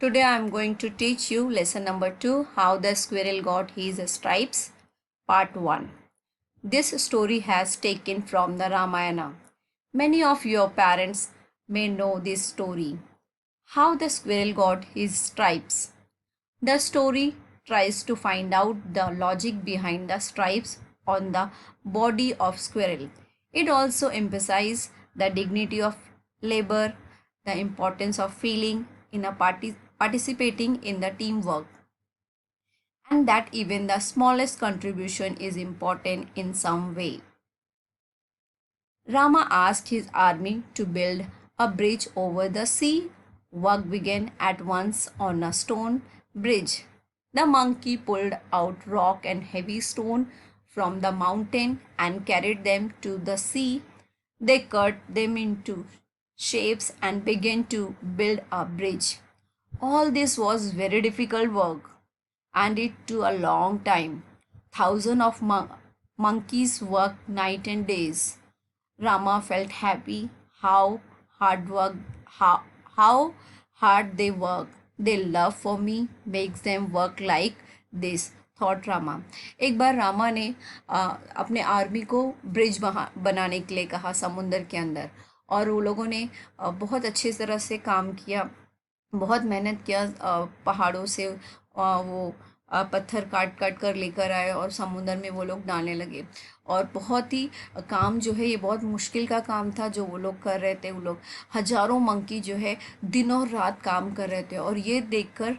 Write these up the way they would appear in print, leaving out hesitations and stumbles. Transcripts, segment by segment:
Today I am going to teach you lesson number 2, How the Squirrel Got His Stripes, part 1. This story has taken from the Ramayana. Many of your parents may know this story. How the Squirrel Got His Stripes. The story tries to find out the logic behind the stripes on the body of squirrel. It also emphasizes the dignity of labor, the importance of feeling in a participating in the teamwork, and that even the smallest contribution is important in some way. Rama asked his army to build a bridge over the sea. Work began at once on a stone bridge. The monkey pulled out rock and heavy stone from the mountain and carried them to the sea. They cut them into shapes and began to build a bridge. All this was very difficult work and it took a long time. Thousands of monkeys worked night and days. Rama felt happy how hard work how, how hard they work. Their love for me makes them work like this, thought Rama. एक बार रामा ने अपने army को bridge बनाने के लिए कहा समुंदर के अंदर, और वो लोगों ने बहुत अच्छी तरह से काम किया, बहुत मेहनत किया। पहाड़ों से वो पत्थर काट काट कर लेकर आए और समुद्र में वो लोग डालने लगे। और बहुत ही काम जो है ये बहुत मुश्किल का काम था जो वो लोग कर रहे थे। वो लोग हजारों मंकी जो है दिनों रात काम कर रहे थे, और ये देखकर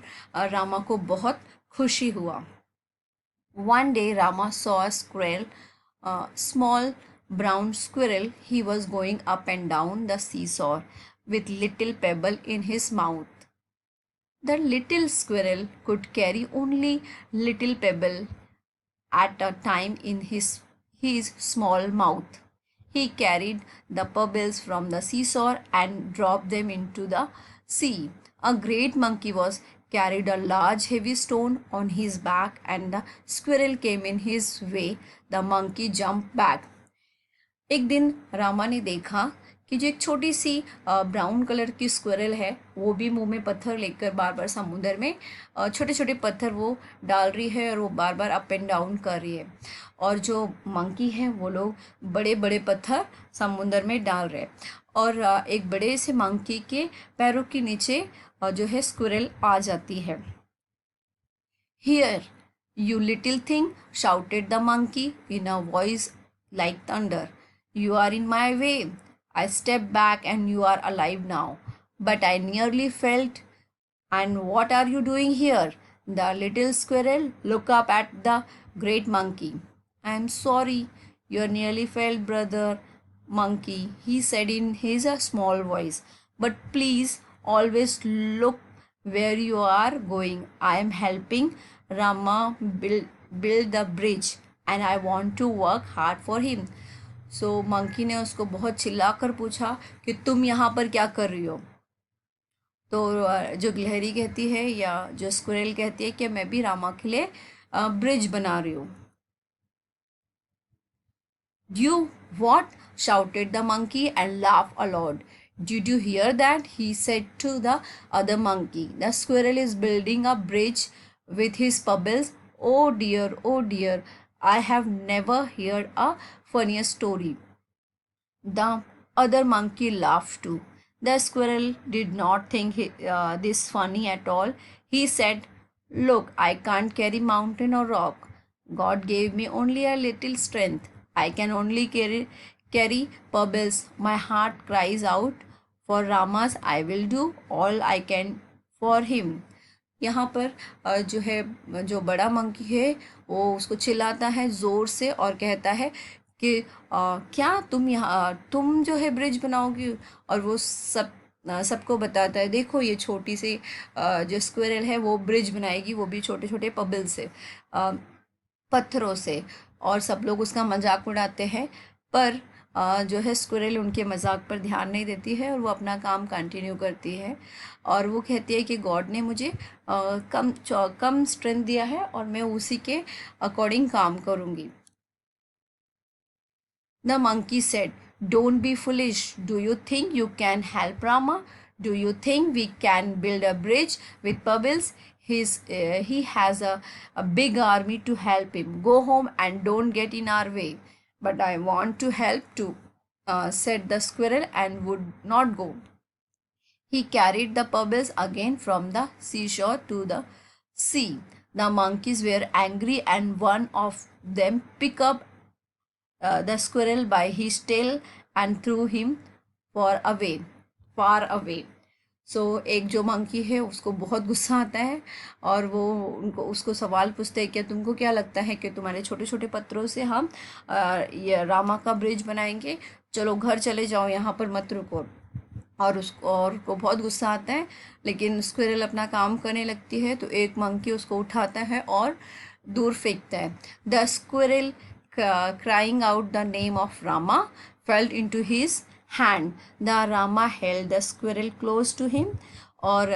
रामा को बहुत खुशी हुआ। One day Rama saw a squirrel, a small brown squirrel. He was going up and down the seesaw with little pebble in his mouth. The little squirrel could carry only little pebble at a time in his small mouth. He carried the pebbles from the seesaw and dropped them into the sea. A great monkey was carried a large heavy stone on his back, and the squirrel came in his way. The monkey jumped back. एक दिन रामा ने देखा कि जो एक छोटी सी brown colour की squirrel है वो भी मुंह में पत्थर लेकर बार बार समुद्र में छोटे छोटे पत्थर वो डाल रही है, और वो बार बार अप एंड डाउन कर रही है। और जो मंकी है वो लोग बड़े बड़े पत्थर समुद्र में डाल रहे हैं। और एक बड़े से मंकी के पैरों के नीचे जो है स्क्विरल आ जाती है। Here, you little thing, shouted the monkey in a voice like thunder. You are in my way. I stepped back and you are alive now. But I nearly felt. And what are you doing here? The little squirrel looked up at the great monkey. I am sorry. You nearly fell, brother monkey, he said in his small voice. But please always look where you are going. I am helping Rama build the bridge and I want to work hard for him. So monkey ने उसको बहुत चिल्लाकर पूछा कि तुम यहाँ पर क्या कर रही हो। तो जो गिलहरी कहती है या जो स्क्विरल कहती है कि मैं भी रामा के लिए ब्रिज बना रही हूँ। You what? Shouted the monkey and laughed aloud. Did you hear that? He said to the other monkey. The squirrel is building a bridge with his pebbles. Oh dear, oh dear. I have never heard a funnier story. The other monkey laughed too. The squirrel did not think this funny at all. He said, look, I can't carry mountain or rock. God gave me only a little strength. I can only carry pebbles. My heart cries out for Ramas. I will do all I can for him. यहाँ पर जो है जो बड़ा monkey है वो उसको चिल्लाता है ज़ोर से और कहता है कि क्या तुम जो है ब्रिज बनाओगी। और वो सबको बताता है, देखो ये छोटी सी जो स्क्विरल है वो ब्रिज बनाएगी, वो भी छोटे छोटे पबल से, पत्थरों से। और सब लोग उसका मजाक उड़ाते हैं, पर जो है स्क्विरल उनके मजाक पर ध्यान नहीं देती है और वो अपना काम कंटिन्यू करती है। और वो कहती है कि गॉड ने मुझे कम स्ट्रेंथ दिया है और मैं उसी के अकॉर्डिंग काम करूँगी। The monkey said, don't be foolish. Do you think you can help Rama? Do you think we can build a bridge with pebbles? He has a big army to help him. Go home and don't get in our way. But I want to help too, said the squirrel and would not go. He carried the pebbles again from the seashore to the sea. The monkeys were angry, and one of them picked up the squirrel by his tail and threw him far away. सो एक जो monkey है उसको बहुत गुस्सा आता है और वो उनको उसको सवाल पूछते हैं कि तुमको क्या लगता है कि तुम्हारे छोटे छोटे पत्थरों से हम ये रामा का ब्रिज बनाएंगे, चलो घर चले जाओ, यहाँ पर मत रुको। और को बहुत गुस्सा आता है, लेकिन स्क्विरल अपना काम करने लगती है तो एक मंकी उसको उठाता है और दूर फेंकता है। The squirrel crying out the name of Rama fell into his hand. The Rama held the squirrel close to him. और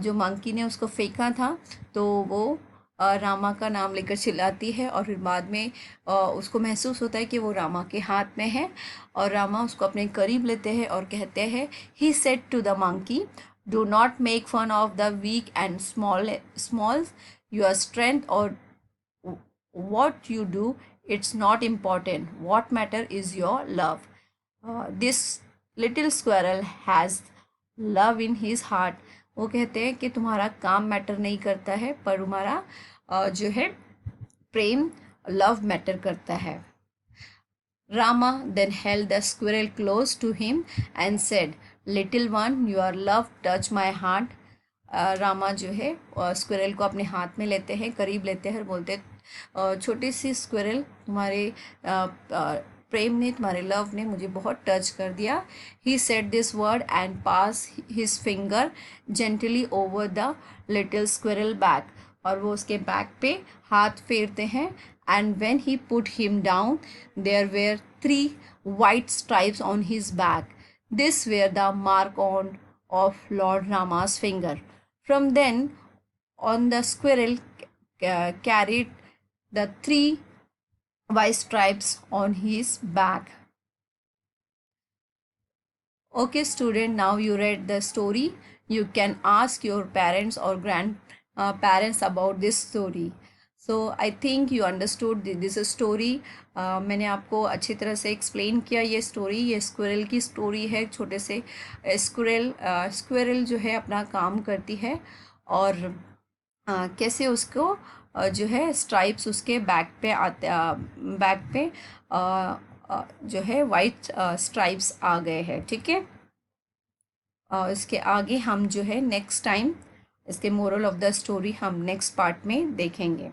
जो मंकी ने उसको फेंका था तो वो रामा का नाम लेकर चिल्लाती है और फिर बाद में उसको महसूस होता है कि वो रामा के हाथ में है और रामा उसको अपने करीब लेते हैं और कहते हैं, he said to the monkey, do not make fun of the weak and small your strength और what you do, it's not important. What matter is your love. This little squirrel has love in his heart. वो कहते हैं कि तुम्हारा काम matter नहीं करता है पर तुम्हारा जो है प्रेम, लव मैटर करता है। Rama then held the squirrel close to him and said, little one, your love touched my heart. Rama जो है स्क्विरल को अपने हाथ में लेते हैं, करीब लेते हैं और बोलते हैं, छोटी सी स्क्विरल, तुम्हारे प्रेम ने, तुम्हारे लव ने मुझे बहुत टच कर दिया। He said this word and pass his finger gently over the little squirrel back, और वो उसके बैक पे हाथ फेरते हैं। And when he put him down there were 3 white stripes on his back. This were the mark of Lord Rama's finger. From then on, the squirrel carried the 3 white stripes on his back. Okay, student, now you read the story. You can ask your parents or grandparents about this story. So I think you understood this story. मैंने आपको अच्छी तरह से explain किया ये story. ये squirrel की story है। छोटे से स्क्विरल जो है अपना काम करती है और कैसे उसको जो है स्ट्राइप्स उसके बैक पे आते, बैक पे जो है वाइट स्ट्राइप्स आ गए हैं। ठीक है, इसके आगे हम जो है नेक्स्ट टाइम इसके मोरल ऑफ द स्टोरी हम नेक्स्ट पार्ट में देखेंगे।